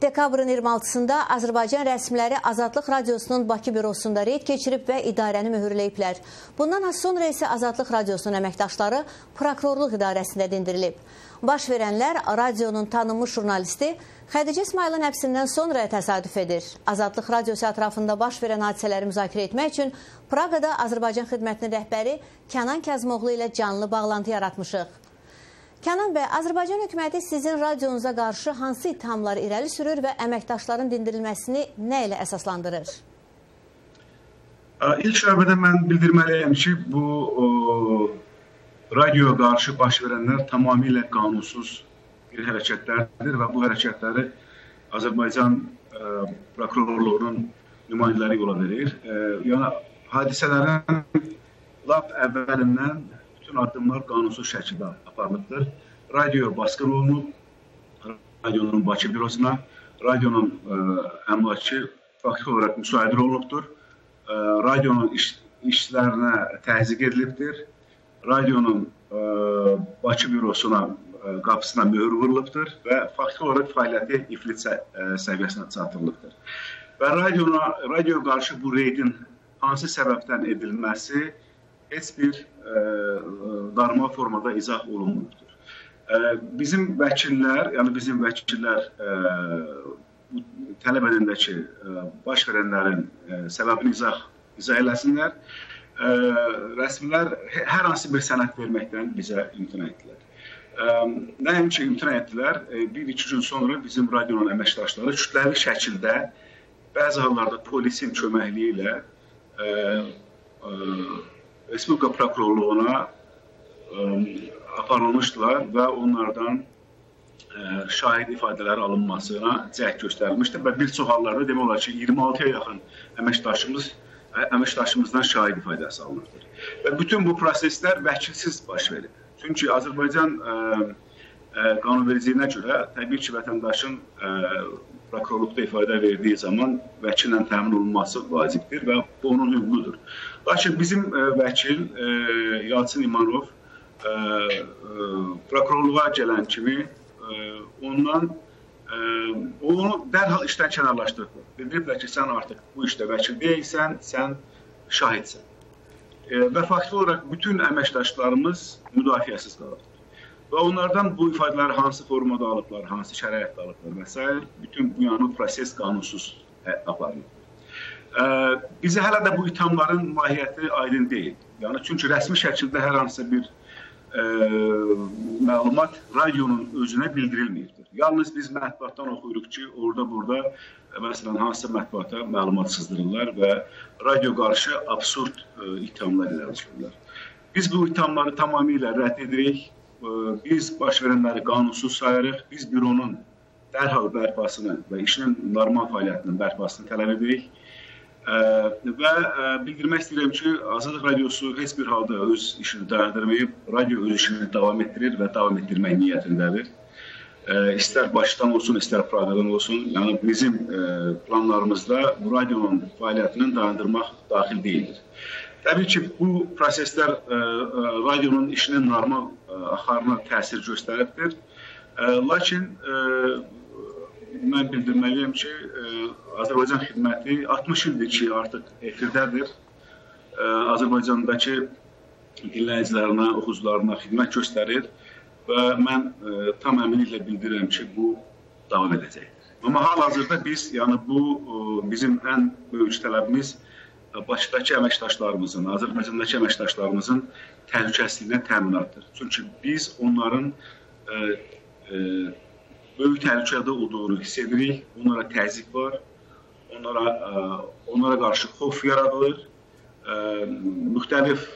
Dekabrın 26-sında Azərbaycan rəsmiləri Azadlıq Radiosunun Bakı bürosunda reyd keçirib və idarəni mühürləyiblər. Bundan az sonra isə Azadlıq Radiosunun əməkdaşları prokurorluq idarəsində dindirilib. Baş verənlər radionun tanınmış jurnalisti Xədicə İsmailin həbsindən sonra təsadüf edir. Azadlıq Radiosu ətrafında baş verən hadisələri müzakirə etmək üçün Praqada Azərbaycan xidmətinin rəhbəri Kənan Kəzmoğlu ilə canlı bağlantı yaratmışıq. Kənan bəy, Azərbaycan hökuməti sizin radionuza qarşı hansı ittihamları irəli sürür və əməkdaşların dindirilməsini nə ilə əsaslandırır? İlk növbədə mən bildirməliyəm ki, bu radioya qarşı baş verənlər tamamilə qanunsuz bir hərəkətlərdir və bu hərəkətləri Azərbaycan prokurorluğunun nümayəndələri yola verir. Yəni, hadisələrin lap əvvəlindən bütün addımlar qanunsuz şəkildə aparılıbdır. Radio baskın olunub, radionun Bakı bürosuna, radionun əmlakı faktiki olaraq müsahidə olunubdur. Radionun işlərinə təzyiq edilibdir. Radionun Bakı bürosuna, qapısına möhür vurulubdur və faktiki olaraq fəaliyyəti iflic səviyyəsinə çatdırılıbdır. Və radioya qarşı bu reydin hansı səbəbdən edilməsi heç bir normal formada izah olunmuşdur. Bizim vəkillər tələb edəndə ki, baş verənlərin səbəbini izah eləsinlər. Rəsmilər hər hansı bir sənəd verməkdən bizə imtina etdilər. Nəinki imtina etdilər, bir-iki gün sonra bizim radionun əməkdaşları kütləvi şəkildə bəzi hallarda polisin köməkliyi ilə Respublika prokurorluğuna aparılmışdılar və onlardan şahid ifadələri alınmasına cəhd göstərilmişdir və bir çox hallarda demək olar ki, 26-ya yaxın əməkdaşımızdan şahid ifadəsi alınırdır. Və bütün bu proseslər vəkilsiz baş verir. Çünki Azərbaycan qanunvericiliyinə görə təbii ki, vətəndaşın prokurorluqda ifadə verdiyi zaman vəkillə təmin olunması vacibdir və bu onun hüququdur. Lakin bizim vəkil Yalçın İmanov prokurorluğa gələn kimi onu dərhal işdən kənarlaşdırdı. Bildiriblər ki, sən artıq bu işdə vəkil deyilsən, sən şahidsən. Və faktiki olaraq bütün əməkdaşlarımız müdafiəsiz qalır. Və onlardan bu ifadələri hansı formada alıblar, hansı şəraitdə alıblar və s. bütün bu proses qanunsuz aparılır. Bizə hələ də bu ithamların mahiyyəti aydın deyil. Yəni, çünki rəsmi şəkildə hər hansı bir məlumat radionun özünə bildirilməyibdir. Yalnız biz mətbuatdan oxuyuruq ki, orada-burada məsələn, hansısa mətbuata məlumat sızdırırlar və radio qarşı absurd ithamlar irəli sürürlər. Biz bu ithamları tamamilə rədd edirik. Biz baş verənləri qanunsuz sayırıq. Biz büronun dərhal bərpasını və işinin normal fəaliyyətinin bərpasını tələb edirik. Və bildirmək istəyirəm ki, Azadlıq Radiosu heç bir halda öz işini dayandırmayıb, radio öz işini davam etdirir və davam etdirmək niyyətindədir. İstər Bakıdan olsun, istər Praqadan olsun, yəni bizim planlarımızda bu radionun fəaliyyətinin dayandırmaq daxil deyildir. Təbii ki, bu proseslər radionun işinin normal axarına təsir göstəribdir. Lakin mən bildirməliyəm ki, Azərbaycan xidməti 60 ildir ki, artıq efirdədir. Azərbaycandakı dinləyicilərinə, oxucularına xidmət göstərir və mən tam əminliklə bildirirəm ki, bu davam edəcəkdir. Amma hal-hazırda biz, yəni bu bizim ən böyük tələbimiz Bakıdakı əməkdaşlarımızın, Azərbaycandakı əməkdaşlarımızın təhlükəsizliyinə təminatdır. Çünki biz onların böyük təhlükədə olduğunu hiss edirik, onlara təzyiq var, onlara qarşı xof yaradılır, müxtəlif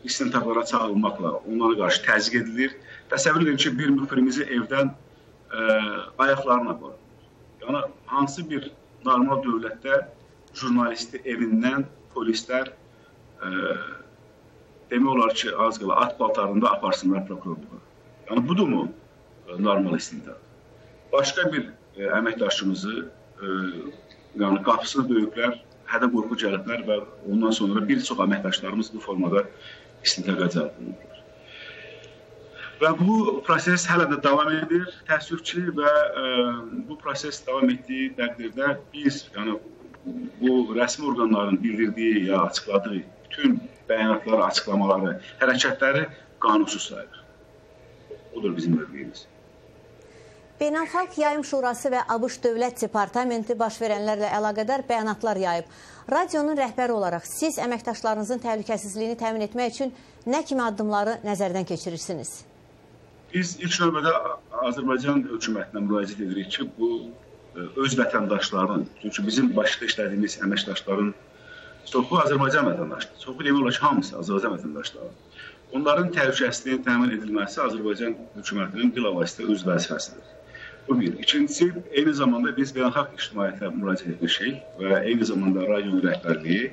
istintaqlara çağırılmaqla onlara qarşı təzyiq edilir. Təsəvvür edin ki, bir müxbirimizi evdən ayaqlarına qoyur. Yəni, hansı bir normal dövlətdə jurnalisti evindən polislər demək olar ki, az qala at paltarında aparsınlar prokurorluğa. Yəni, budur mu normal istintaq? Başqa bir əməkdaşımızı qapısını döyüblər, hədə qorxu gəliblər və ondan sonra bir çox əməkdaşlarımız bu formada istintaqa cəlb olunurlar. Və bu proses hələ də davam edir, təəssüf ki, və bu proses davam etdiyi təqdirdə biz, yəni bu rəsmi orqanların bildirdiyi ya açıqladığı bütün bəyanatları, açıqlamaları, hərəkətləri qanunsuz sayılır. Budur bizim mövqeyimiz. Beynəlxalq Yayım Şurası və ABŞ Dövlət Departamenti baş verənlərlə əlaqədar bəyanatlar yayıb. Radionun rəhbəri olaraq siz əməkdaşlarınızın təhlükəsizliyini təmin etmək üçün nə kimi addımları nəzərdən keçirirsiniz? Biz ilk növbədə Azərbaycan hökumətinə müraciət edirik ki, bu öz vətəndaşların, çünki bizim başda işlədiyimiz əməkdaşların çoxu Azərbaycan vətəndaşları, çoxu demək olar ki, hamısı Azərbaycan vətəndaşları. Onların təhlükəsizliyinin təmin edilməsi Azərbaycan hökumətinin bilavasitə öz vəzifəsidir. Bu bir. İkincisi, eyni zamanda biz beynəlxalq ictimaiyyətə müraciət etmişik və eyni zamanda radionun rəhbərliyi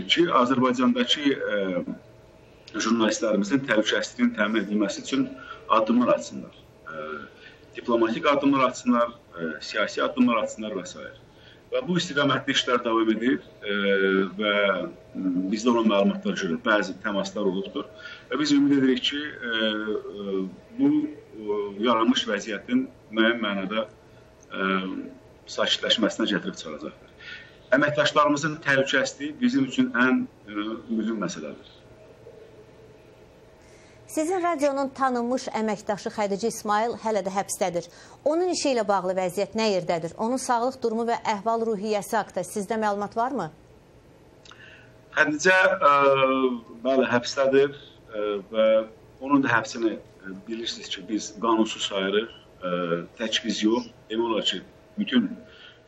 ki, Azərbaycandakı jurnalistlərimizin təhlükəsizliyinin təmin edilməsi üçün addımlar atsınlar. Diplomatik addımlar atsınlar, siyasi addımlar atsınlar və s. Və bu istiqamətli işlər davam edir və bizdə olan məlumatlar görür, bəzi təmaslar olubdur. Və biz ümid edirik ki, bu yaranmış vəziyyətin müəyyən mənada sakitləşməsinə gətirib çıxaracaqdır. Əməkdaşlarımızın təhlükəsizliyi bizim üçün ən mühüm məsələdir. Sizin radionun tanınmış əməkdaşı Xədicə İsmail hələ də həbsdədir. Onun işi ilə bağlı vəziyyət nə yerdədir? Onun sağlıq durumu və əhval-ruhiyyəsi haqqında sizdə məlumat varmı? Xədicə bəli, həbsdədir və onun da həbsini bilirsiniz ki, biz qanunsuz sayırıq. Tək biz yox, demək olar ki, bütün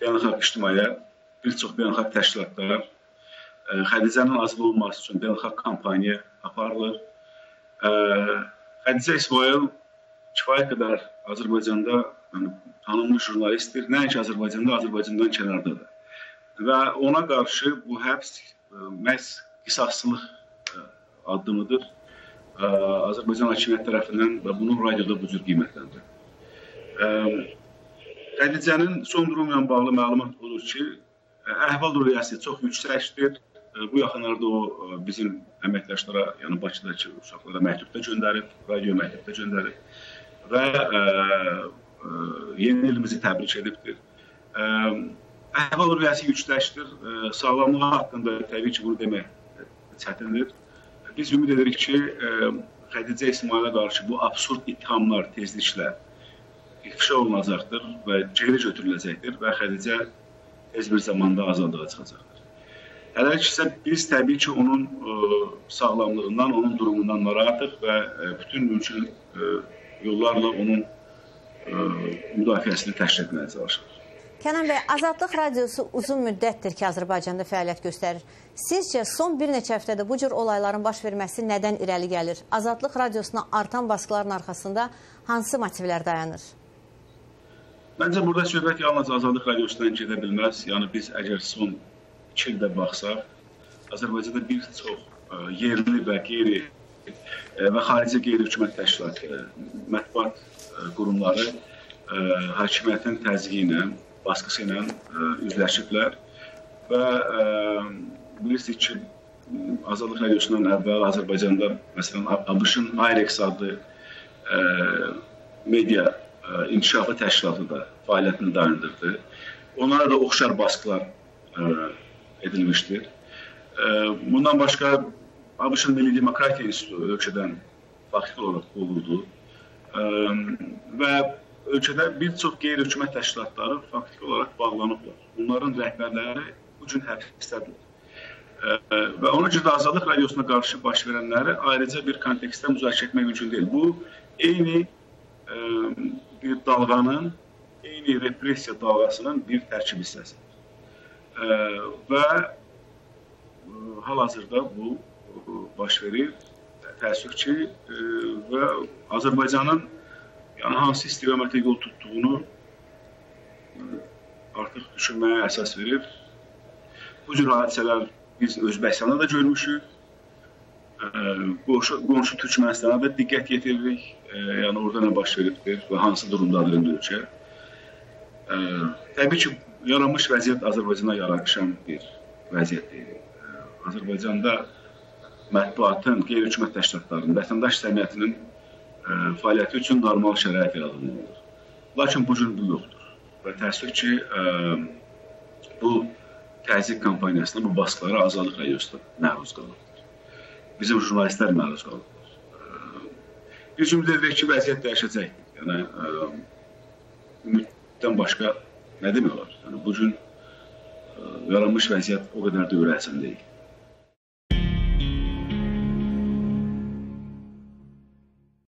beynəlxalq ictimaiyyət, bir çox beynəlxalq təşkilatlar Xədicənin azad olması üçün beynəlxalq kampaniya aparılır. Xədicə İsmail kifayət qədər Azərbaycanda tanınmış jurnalistdir. Nəinki Azərbaycanda, Azərbaycandan kənardadır. Və ona qarşı bu həbs məhz qisasçılıq addımıdır. Azərbaycan hakimiyyət tərəfindən və bunun radioda bu cür qiymətləndir. Xədicənin son durumu ilə bağlı məlumat olur ki, əhval-ruhiyyəsi çox yüksəkdir. Bu yaxınlarda o bizim əməkdaşlara, yəni Bakıdakı uşaqlara məktubda göndərib, radio məktubda göndərib və yeni ilimizi təbrik edibdir. Əhval-ruhiyyəsi yüksəkdir, sağlamlığı haqqında təbii ki, bunu demək çətindir. Biz ümid edirik ki, Xədicə İsmailə qarşı bu absurd ittihamlar tezliklə ifşa olunacaqdır və geri götürüləcəkdir və Xədicə tez bir zamanda azadlığa çıxacaqdır. Hələ ki isə biz təbii ki, onun sağlamlığından, onun durumundan narahatıq və bütün mümkün yollarla onun müdafiəsini təşkil etməyə çalışırıq. Kənan bəy, Azadlıq Radiosu uzun müddətdir ki, Azərbaycanda fəaliyyət göstərir. Sizcə, son bir neçə həftədə bu cür olayların baş verməsi nədən irəli gəlir? Azadlıq Radiosuna artan baskıların arxasında hansı motivlər dayanır? Məncə, burada söhbət yalnız Azadlıq Radiosundan gedə bilməz. Yəni, biz əgər son 2 ildə baxsaq, Azərbaycanda bir çox yerli və qeyri və xarici qeyri-hökumət təşkilatı, mətbuat qurumları hakimiyyətin təzyiqi ilə, baskısı ilə üzləşiblər və bilirsiniz ki, Azadlıq Radiosundan əvvəl Azərbaycanda, məsələn, ABŞ-ın IREX adlı media inkişafı təşkilatı da fəaliyyətini dayandırdı. Onlara da oxşar baskılar edilmişdir. Bundan başqa ABŞ-ın Milli Demokratiya İnstitutu ölkədən faktiki olaraq qovuldu və ölkədə bir çox qeyri-hökumət təşkilatları faktiki olaraq bağlanıblar. Bunların rəhbərləri bu gün həbsdədir. Və ona görə də Azadlıq Radiosuna qarşı baş verənləri ayrıca bir kontekstdə müzakirə etmək mümkün deyil. Bu, eyni bir dalğanın, eyni repressiya dalğasının bir tərkib hissəsidir. Və hal-hazırda bu baş verir. Təəssüf ki, və Azərbaycanın hansı istiqamətə yol tutduğunu artıq düşünməyə əsas verir. Bu cür hadisələr biz Özbəkistanda da görmüşük. Qonşu Türkmənistana da diqqət yetiririk. Yəni, orada nə baş veribdir və hansı durumdadır indi ölkə. Təbii ki, yaranmış vəziyyət Azərbaycana yaraşan bir vəziyyət deyil. Azərbaycanda mətbuatın, qeyri-hökumət təşkilatlarının, vətəndaş cəmiyyətinin fəaliyyəti üçün normal şərait yaradılmalıdır. Lakin bu gün bu yoxdur. Və təəssüf ki, bu təzyiq kampaniyasına, bu baskılara Azadlıq Radiosu məruz qalıbdır. Bizim jurnalistlər məruz qalıbdır. Biz ümid edirik ki, vəziyyət dəyişəcəkdir. Yəni, ümiddən başqa nə demək olar? Yəni, bu gün yaranmış vəziyyət o qədər də ürəksən deyil.